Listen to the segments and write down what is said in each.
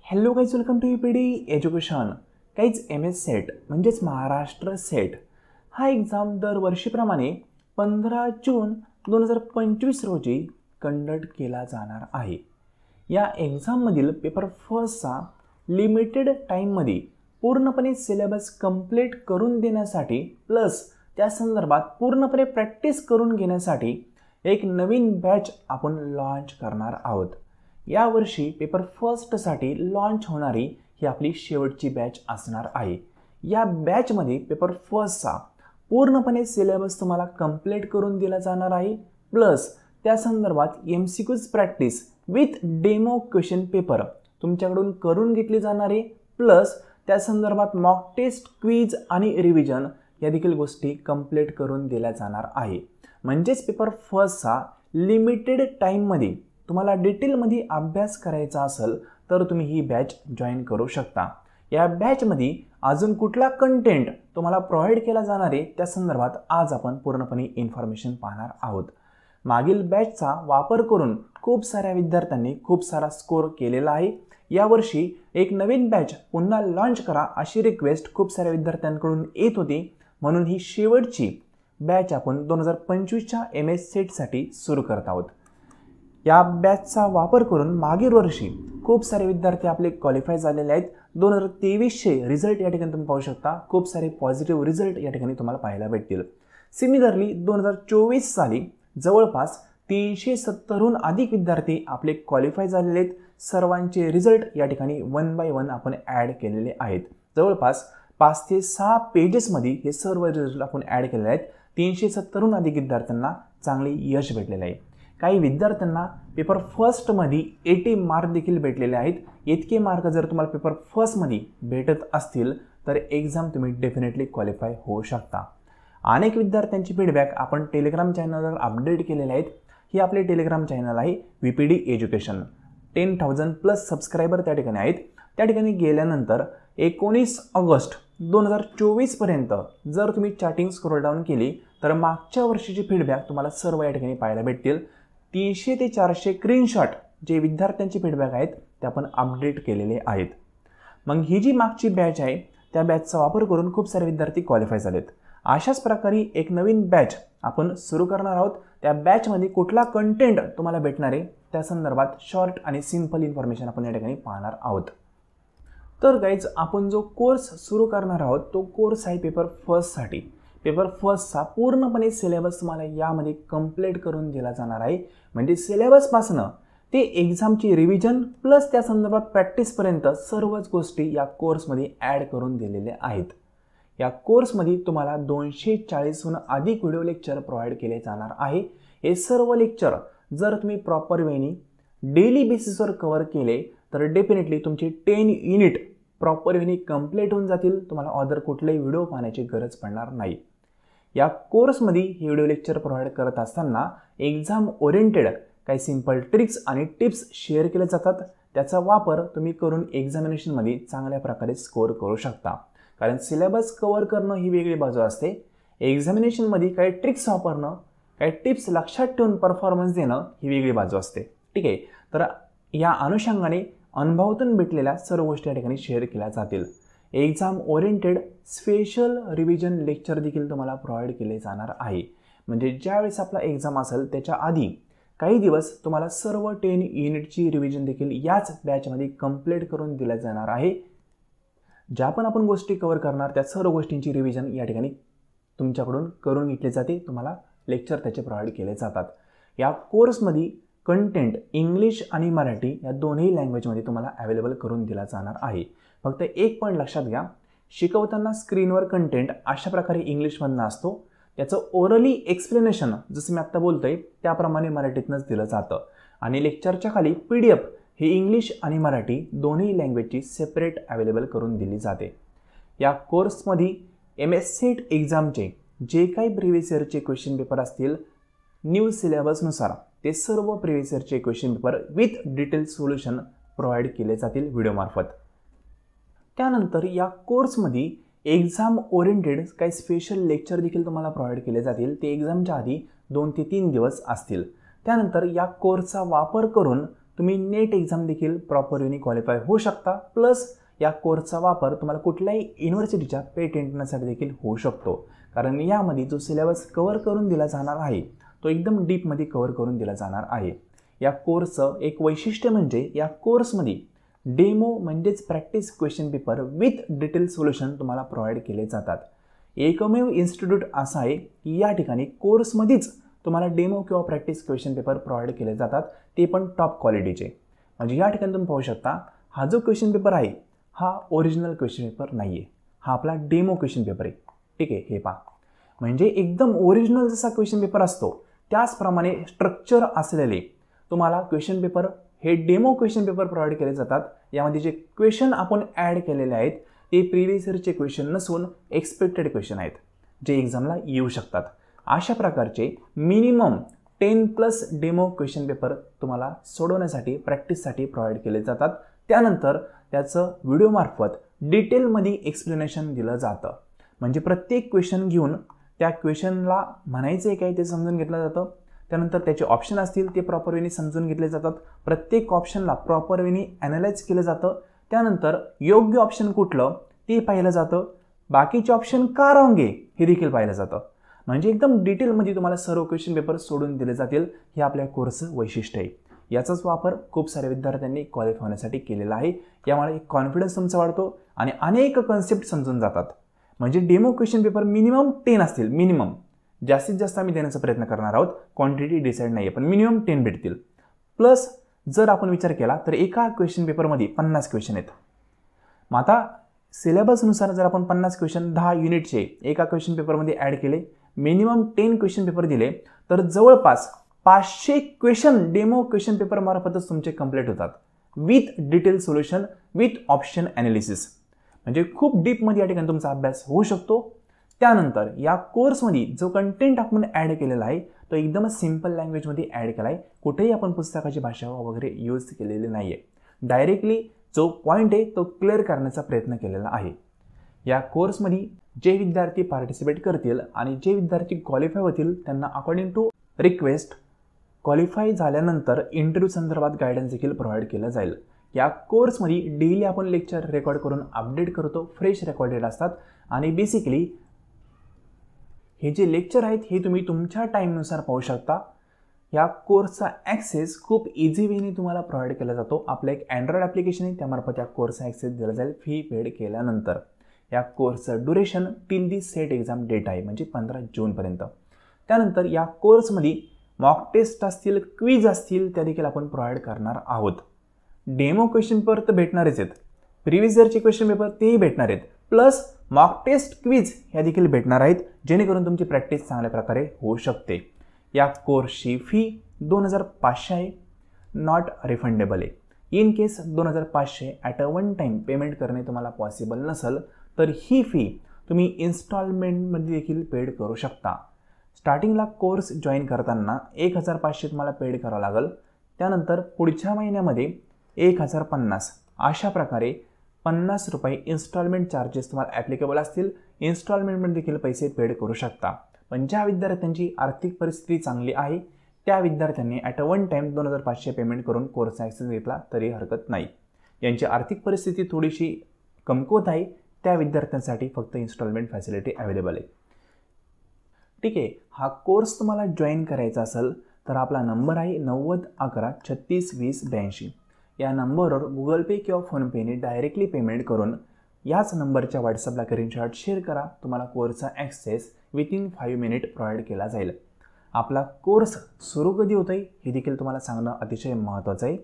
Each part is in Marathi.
Hello guys, welcome to UPD education. काहीच MS सेट म्हणजेच महाराष्ट्र सेट हा एक्झाम दरवर्षीप्रमाणे 15 जून 2025 रोजी कंडक्ट केला जाणार आहे. या एक्झाममधील पेपर फर्स्टचा लिमिटेड टाईममध्ये पूर्णपणे सिलेबस कंप्लीट करून देण्यासाठी प्लस त्या संदर्भात पूर्णपणे प्रॅक्टिस करून घेण्यासाठी एक नवीन बॅच आपण लॉन्च करणार आहोत. यावर्षी पेपर फर्स्टसाठी लॉन्च होणारी ही आपली शेवटची बॅच असणार आहे. या बॅचमध्ये पेपर फर्स्टचा पूर्णपणे सिलेबस तुम्हाला कंप्लीट करून दिला जाणार आहे. प्लस त्या संदर्भात MCQज practice with demo question paper तुमच्याकडून करून घेतली जाणार आहे. प्लस त्या संदर्भात मॉक टेस्ट, क्विज आणि रिव्हिजन या देखील गोष्टी कंप्लीट करून दिल्या जाणार आहे. म्हणजेच पेपर फर्स्टचा लिमिटेड टाईममध्ये तुम्हाला डिटेलमध्ये अभ्यास करायचा असेल तर तुम्ही ही बॅच जॉईन करू शकता. या बॅचमध्ये अजून कुठला कंटेंट तुम्हाला प्रोव्हाइड केला जाणार आहे त्या संदर्भात आज आपण पूर्णपणे इन्फॉर्मेशन पाहणार आहोत. मागील बॅचचा वापर करून खूप साऱ्या विद्यार्थ्यांनी खूप सारा स्कोर केलेला आहे. यावर्षी एक नवीन बॅच पुन्हा लॉन्च करा अशी रिक्वेस्ट खूप साऱ्या विद्यार्थ्यांकडून येत होती. म्हणून ही शेवटची बॅच आपण 2025च्या MS सेटसाठी सुरू करत आहोत. या बॅचचा वापर करून मागील वर्षी खूप सारे विद्यार्थी आपले क्वालिफाय झालेले आहेत. 2023चे रिझल्ट या ठिकाणी तुम्ही पाहू शकता. खूप सारे पॉझिटिव्ह रिझल्ट या ठिकाणी तुम्हाला पाहायला भेटतील. सिमिलरली 2024 साली जवळपास 370हून अधिक विद्यार्थी आपले क्वालिफाय झालेले आहेत. सर्वांचे रिझल्ट या ठिकाणी वन बाय वन आपण ॲड केलेले आहेत. जवळपास 5 ते 6 पेजेसमध्ये हे सर्व रिझल्ट आपण ॲड केलेले आहेत. 370हून अधिक विद्यार्थ्यांना चांगले यश भेटलेले आहे. काही विद्यार्थ्यांना पेपर फर्स्टमध्ये 80 मार्क देखील भेटलेले आहेत. इतके मार्क जर तुम्हाला पेपर फर्स्टमध्ये भेटत असतील तर एक्झाम तुम्ही डेफिनेटली क्वालिफाय होऊ शकता. अनेक विद्यार्थ्यांची फीडबॅक आपण टेलिग्राम चॅनलवर अपडेट केलेले आहेत. ही आपले टेलिग्राम चॅनल आहे VPD एज्युकेशन. 10,000 प्लस सबस्क्रायबर त्या ठिकाणी आहेत. त्या ठिकाणी गेल्यानंतर 19 ऑगस्ट 2024 पर्यंत जर तुम्ही चॅटिंग स्क्रोल डाऊन केली तर मागच्या वर्षीची फीडबॅक तुम्हाला सर्व या ठिकाणी पाहायला भेटतील. 300 ते 400 स्क्रीनशॉट जे विद्यार्थ्यांचे फीडबॅक आहेत ते आपण अपडेट केलेले आहेत. मग ही जी मागची बॅच आहे त्या बॅचचा वापर करून खूप सारे विद्यार्थी क्वालिफाय झालेत. अशाच प्रकारे एक नवीन बॅच आपण सुरू करणार आहोत. त्या बॅचमध्ये कुठला कंटेंट तुम्हाला भेटणार आहे त्या संदर्भात शॉर्ट आणि सिंपल इन्फॉर्मेशन आपण या ठिकाणी पाहणार आहोत. तर गाईज, आपण जो कोर्स सुरू करणार आहोत तो कोर्स आहे पेपर फर्स्टसाठी. पेपर फर्स्टचा पूर्णपणे सिलेबस तुम्हाला यामध्ये कंप्लीट करून दिला जाणार आहे. म्हणजे सिलेबसपासून ते एक्झामची रिव्हिजन प्लस त्या संदर्भात प्रॅक्टिसपर्यंत सर्वच गोष्टी या कोर्समध्ये ॲड करून दिलेल्या आहेत. या कोर्समध्ये तुम्हाला 240हून अधिक व्हिडिओ लेक्चर प्रोव्हाइड केले जाणार आहे. हे सर्व लेक्चर जर तुम्ही प्रॉपर वेनी डेली बेसिसवर कव्हर केले तर डेफिनेटली तुमचे 10 युनिट प्रॉपर वेनी कंप्लीट होऊन जातील. तुम्हाला अदर कुठलेही व्हिडिओ पाहण्याची गरज पडणार नाही. या कोर्समध्ये हे व्हिडिओ लेक्चर प्रोव्हाइड करत असताना एक्झाम ओरिएंटेड काही सिंपल ट्रिक्स आणि टिप्स शेअर केले जातात. त्याचा वापर तुम्ही करून एक्झामिनेशनमध्ये चांगल्या प्रकारे स्कोअर करू शकता. कारण सिलेबस कव्हर करणं ही वेगळी बाजू असते. एक्झामिनेशनमध्ये काही ट्रिक्स वापरणं, काही टिप्स लक्षात ठेवून परफॉर्मन्स देणं ही वेगळी बाजू असते. ठीक आहे. तर या अनुषंगाने अनुभवातून भेटलेल्या सर्व गोष्टी या ठिकाणी शेअर केल्या जातील. Exam oriented special revision lecture देखील तुम्हाला प्रोव्हाइड केले जाणार आहे. म्हणजे ज्यावेळेस आपला एक्झाम असेल त्याच्या आधी काही दिवस तुम्हाला सर्व 10 युनिटची रिव्हिजन देखील याच बॅचमध्ये कंप्लीट करून दिल्या जाणार आहे. ज्या पण आपण गोष्टी कव्हर करणार त्या सर्व गोष्टींची रिव्हिजन या ठिकाणी तुमच्याकडून करून घेतली जाते. तुम्हाला लेक्चर त्याचे प्रोव्हाइड केले जातात. या कोर्समध्ये कंटेंट इंग्लिश आणि मराठी या दोन्ही लँग्वेजमध्ये तुम्हाला अवेलेबल करून दिला जाणार आहे. फक्त एक पॉईंट लक्षात घ्या, शिकवताना स्क्रीनवर कंटेंट अशा प्रकारे इंग्लिशमधनं असतो. त्याचं ओरली एक्सप्लेनेशन जसं मी आत्ता बोलतोय त्याप्रमाणे मराठीतनंच दिलं जातं. आणि लेक्चरच्या खाली PDF ही इंग्लिश आणि मराठी दोन्ही लँग्वेजची सेपरेट अवेलेबल करून दिली जाते. या कोर्समध्ये MS सेट एक्झामचे जे काही प्रिव्हियस इयरचे क्वेश्चन पेपर असतील न्यू सिलेबसनुसार ते सर्व प्रिव्हियस इयरचे question paper with detail solution provide केले जातील व्हिडिओमार्फत. त्यानंतर या कोर्समध्ये एक्झाम ओरिएंटेड काही स्पेशल लेक्चर देखील तुम्हाला प्रोव्हाइड केले जातील. ते एक्झामच्या आधी 2 ते 3 दिवस असतील. त्यानंतर या कोर्सचा वापर करून तुम्ही नेट एक्झाम देखील प्रॉपर वेनी क्वालिफाय होऊ शकता, प्लस या कोर्सचा वापर तुम्हाला कुठल्याही युनिव्हर्सिटीच्या पेटेंटसाठी देखील होऊ शकतो, कारण यामध्ये जो सिलेबस कव्हर करून दिला जाणार आहे तो एकदम डीपमध्ये कव्हर करून दिला जाणार आहे. या कोर्सचं एक वैशिष्ट्य म्हणजे या कोर्समध्ये डेमो म्हणजेच practice question paper with detail solution तुम्हाला प्रोव्हाइड केले जातात. एकमेव इन्स्टिट्यूट असं आहे की या ठिकाणी कोर्समध्येच तुम्हाला डेमो किंवा प्रॅक्टिस क्वेश्चन पेपर प्रोव्हाइड केले जातात, ते पण टॉप क्वालिटीचे. म्हणजे या ठिकाणी तुम्ही पाहू शकता हा जो क्वेश्चन पेपर आहे हा ओरिजिनल क्वेश्चन पेपर नाही आहे, हा आपला डेमो क्वेश्चन पेपर आहे. ठीक आहे, हे पहा, म्हणजे एकदम ओरिजिनल जसा क्वेश्चन पेपर असतो त्याचप्रमाणे स्ट्रक्चर असलेले तुम्हाला क्वेश्चन पेपर हे डेमो क्वेश्चन पेपर प्रोव्हाइड केले जातात. यामध्ये जे क्वेश्चन आपण ॲड केलेले आहेत ते प्रिव्हियस इयरचे क्वेश्चन नसून एक्सपेक्टेड क्वेश्चन आहेत जे एक्झामला येऊ शकतात. अशा प्रकारचे मिनिमम 10+ डेमो क्वेश्चन पेपर तुम्हाला सोडवण्यासाठी प्रॅक्टिससाठी प्रोव्हाइड केले जातात. त्यानंतर त्याचं व्हिडिओमार्फत डिटेलमध्ये एक्सप्लेनेशन दिलं जातं. म्हणजे प्रत्येक क्वेश्चन घेऊन त्या क्वेश्चनला म्हणायचं आहे काय ते समजून घेतलं जातं. त्यानंतर त्याचे ऑप्शन असतील ते प्रॉपर वेनी समजून घेतले जातात. प्रत्येक ऑप्शनला प्रॉपर वेनी ॲनालाइज केलं जातं. त्यानंतर योग्य ऑप्शन कुठलं ते पाहिलं जातं. बाकीचे ऑप्शन का रॉंग आहे हे देखील पाहिलं जातं. म्हणजे एकदम डिटेलमध्ये तुम्हाला सर्व क्वेश्चन पेपर सोडून दिले जातील. हे आपल्या कोर्सचं वैशिष्ट्य आहे. याचाच वापर खूप साऱ्या विद्यार्थ्यांनी क्वालिफाय होण्यासाठी केलेला आहे. यामुळे एक कॉन्फिडन्स तुमचा वाढतो आणि अनेक कन्सेप्ट समजून जातात. म्हणजे डेमो क्वेश्चन पेपर मिनिमम 10 असतील, मिनिमम. जास्तीत जास्त आम्ही देण्याचा प्रयत्न करणार आहोत, क्वांटिटी डिसाईड नाही आहे, पण मिनिमम 10 भेटतील. प्लस जर आपण विचार केला तर एका क्वेश्चन पेपरमध्ये 50 क्वेश्चन आहेत. मग आता सिलेबसनुसार जर आपण 50 क्वेश्चन 10 युनिटचे एका क्वेश्चन पेपरमध्ये ॲड केले, मिनिमम 10 क्वेश्चन पेपर दिले, तर जवळपास 500 क्वेश्चन डेमो क्वेश्चन पेपर मार्फतच तुमचे कंप्लीट होतात with detail solution with option analysis. म्हणजे खूप डीपमध्ये या ठिकाणी तुमचा अभ्यास होऊ शकतो. त्यानंतर या कोर्समध्ये जो कंटेंट आपण ॲड केलेला आहे तो एकदमच सिम्पल लँग्वेजमध्ये ॲड केला आहे. कुठेही आपण पुस्तकाची भाषा वगैरे यूज केलेली नाही आहे. डायरेक्टली जो पॉईंट आहे तो क्लिअर करण्याचा प्रयत्न केलेला आहे. या कोर्समध्ये जे विद्यार्थी पार्टिसिपेट करतील आणि जे विद्यार्थी क्वालिफाय होतील त्यांना अकॉर्डिंग टू रिक्वेस्ट क्वालिफाय झाल्यानंतर इंटरव्ह्यू संदर्भात गायडन्स देखील प्रोव्हाइड केलं जाईल. या कोर्समध्ये डेली आपण लेक्चर रेकॉर्ड करून अपडेट करतो, फ्रेश रेकॉर्डेड असतात. आणि बेसिकली हे जे लेक्चर आहेत हे तुम्ही तुमच्या टाईमनुसार पाहू शकता. या कोर्सचा ॲक्सेस खूप इझी वेने तुम्हाला प्रोव्हाइड केला जातो. आपलं एक अँड्रॉइड ॲप्लिकेशन आहे, त्यामार्फत या कोर्सचा ॲक्सेस दिला जाईल फी पेड केल्यानंतर. या कोर्सचं duration till the set exam date आहे, म्हणजे 15 जूनपर्यंत. त्यानंतर या कोर्समध्ये मॉक टेस्ट असतील, क्विज असतील, त्या देखील आपण प्रोव्हाइड करणार आहोत. डेमो क्वेश्चन पेपर तर भेटणारच आहेत, प्रिव्हियस इयरचे क्वेश्चन पेपर तेही भेटणार आहेत, प्लस मॉक टेस्ट क्विज ह्या देखील भेटणार आहेत, जेणेकरून तुमची प्रॅक्टिस चांगल्या प्रकारे होऊ शकते. या कोर्सची फी 2500 आहे, नॉट रिफंडेबल आहे. In case 2500 at a one time payment करणे तुम्हाला पॉसिबल नसेल तर ही फी तुम्ही इन्स्टॉलमेंटमध्ये देखील पेड करू शकता. स्टार्टिंगला कोर्स जॉईन करताना 1500 तुम्हाला पेड करावं लागेल. त्यानंतर पुढच्या महिन्यामध्ये 1050 अशा प्रकारे 50 रुपये इन्स्टॉलमेंट चार्जेस तुम्हाला ॲप्लिकेबल असतील. इन्स्टॉलमेंटमध्ये देखील पैसे पेड करू शकता. पण ज्या विद्यार्थ्यांची आर्थिक परिस्थिती चांगली आहे त्या विद्यार्थ्यांनी at a one time 2500 payment करून कोर्सचा ॲक्सेस घेतला तरी हरकत नाही. यांची आर्थिक परिस्थिती थोडीशी कमकुवत आहे त्या विद्यार्थ्यांसाठी फक्त इन्स्टॉलमेंट फॅसिलिटी अवेलेबल आहे. ठीक आहे, हा कोर्स तुम्हाला जॉईन करायचा असेल तर आपला नंबर आहे 9011362082. या नंबरवर गुगल पे किंवा फोनपेने डायरेक्टली पेमेंट करून याच नंबरच्या व्हॉट्सअपला स्क्रीनशॉट शेअर करा. तुम्हाला कोर्सचा ॲक्सेस विथिन 5 मिनिट प्रोव्हाइड केला जाईल. आपला कोर्स सुरू कधी होतं आहे हे देखील तुम्हाला सांगणं अतिशय महत्त्वाचं आहे.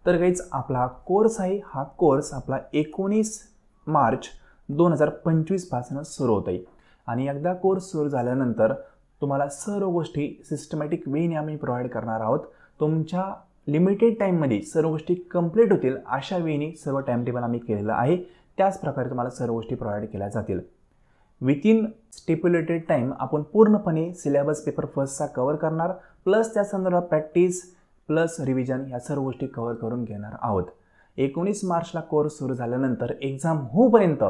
तर गाईज आपला कोर्स आहे, हा कोर्स आपला 19 मार्च 2025 पासून सुरू होत आहे. आणि एकदा कोर्स सुरू झाल्यानंतर तुम्हाला सर्व गोष्टी सिस्टमॅटिक वेने आम्ही प्रोव्हाइड करणार आहोत. तुमच्या लिमिटेड टाईममध्ये सर्व गोष्टी कंप्लीट होतील अशा वेने सर्व टाईम टेबल आम्ही केलेलं आहे. त्याच प्रकारे तुम्हाला सर्व गोष्टी प्रोव्हाइड केल्या जातील. विथिन स्टिप्युलेटेड टाईम आपण पूर्णपणे सिलेबस पेपर फर्स्टचा कव्हर करणार, प्लस त्या संदर्भात प्रॅक्टिस प्लस रिव्हिजन या सर्व गोष्टी कव्हर करून घेणार आहोत. 19 मार्चला कोर्स सुरू झाल्यानंतर एक्झाम होईपर्यंत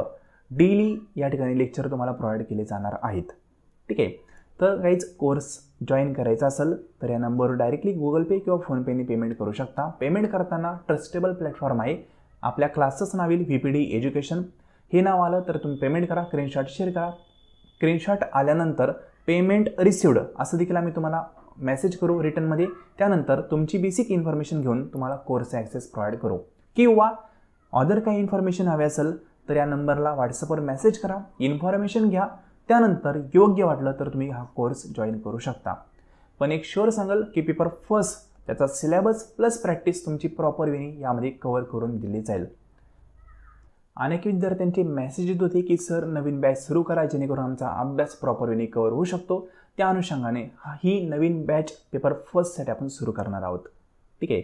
डेली या ठिकाणी लेक्चर तुम्हाला प्रोव्हाइड केले जाणार आहेत. ठीक आहे, तर काहीच कोर्स जॉईन करायचा असेल तर या नंबरवर डायरेक्टली गुगल पे किंवा फोनपेने पेमेंट करू शकता. पेमेंट करताना ट्रस्टेबल प्लॅटफॉर्म आहे. आपल्या क्लासचं नाव येईल VPD एज्युकेशन. हे नाव आलं तर तुम्ही पेमेंट करा, स्क्रीनशॉट शेअर करा. स्क्रीनशॉट आल्यानंतर पेमेंट रिसिव्ड असं देखील आम्ही तुम्हाला मेसेज करू रिटर्नमध्ये. त्यानंतर तुमची बेसिक इन्फॉर्मेशन घेऊन तुम्हाला कोर्स ॲक्सेस प्रोव्हाइड करू. किंवा अदर काही इन्फॉर्मेशन हवी असेल तर या नंबरला व्हॉट्सअपवर मेसेज करा, इन्फॉर्मेशन घ्या. त्यानंतर योग्य वाटलं तर तुम्ही हा कोर्स जॉईन करू शकता. पण एक शुअर सांगाल की पेपर फर्स्ट त्याचा सिलेबस प्लस प्रॅक्टिस तुमची प्रॉपर वेनी यामध्ये कव्हर करून दिली जाईल. अनेक विद्यार्थ्यांचे मेसेज येत होते की सर नवीन बॅच सुरू करा जेणेकरून आमचा अभ्यास प्रॉपर वेनी कव्हर होऊ शकतो. त्या अनुषंगाने ही नवीन बॅच पेपर फर्स्टसाठी आपण सुरू करणार आहोत. ठीक आहे.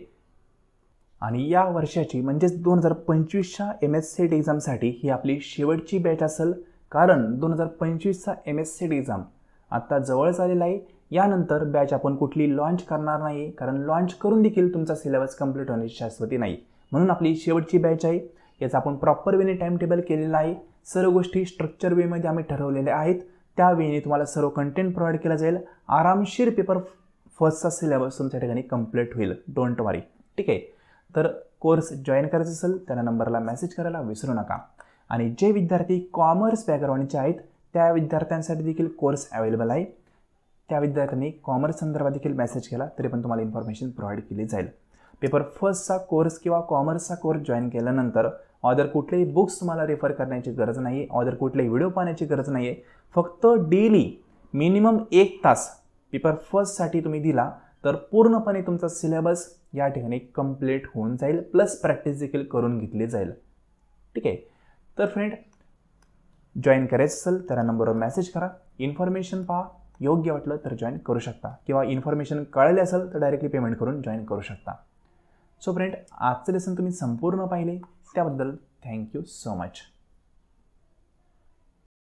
आणि या वर्षाची म्हणजेच 2025च्या MSCET एक्झामसाठी ही आपली शेवटची बॅच असेल. कारण 2025चा MSCET एक्झाम आत्ता जवळच आलेला आहे. यानंतर बॅच आपण कुठली लॉन्च करणार नाही, कारण लॉन्च करून देखील तुमचा सिलेबस कंप्लीट होण्याची शाश्वती नाही. म्हणून आपली शेवटची बॅच आहे. याचा आपण प्रॉपर वेने टाईम टेबल केलेला आहे. सर्व गोष्टी स्ट्रक्चर वेमध्ये आम्ही ठरवलेल्या आहेत. त्या वेळी तुम्हाला सर्व कंटेंट प्रोव्हाइड केला जाईल. आरामशीर पेपर फर्स्टचा सिलेबस तुमच्या ठिकाणी कंप्लीट होईल. डोंट वरी. ठीक आहे. तर कोर्स जॉईन करायचा असेल त्या नंबरला मेसेज करायला विसरू नका. आणि जे विद्यार्थी कॉमर्स बॅकग्राऊंडचे आहेत त्या विद्यार्थ्यांसाठी देखील कोर्स अवेलेबल आहे. त्या विद्यार्थ्यांनी कॉमर्स संदर्भात देखील मेसेज केला तरी पण तुम्हाला इन्फॉर्मेशन प्रोव्हाइड केली जाईल. पेपर फर्स्टचा कोर्स किंवा कॉमर्सचा कोर्स जॉईन केल्यानंतर अदर कुठलेही बुक्स तुम्हाला रेफर करण्याची गरज नाही आहे, अदर कुठलेही व्हिडिओ पाहण्याची गरज नाही आहे. फक्त डेली मिनिमम 1 तास पेपर फर्स्टसाठी तुम्ही दिला तर पूर्णपणे तुमचा सिलेबस या ठिकाणी कंप्लीट होऊन जाईल, प्लस प्रॅक्टिस देखील करून घेतली जाईल. ठीक आहे. तर फ्रेंड जॉईन करायचं असेल तर या नंबरवर मेसेज करा, इन्फॉर्मेशन पहा, योग्य वाटलं तर जॉईन करू शकता. किंवा इन्फॉर्मेशन कळले असेल तर डायरेक्टली पेमेंट करून जॉईन करू शकता. सो फ्रेंड आजचं लेसन तुम्ही संपूर्ण पाहिले त्याबद्दल थँक्यू सो मच.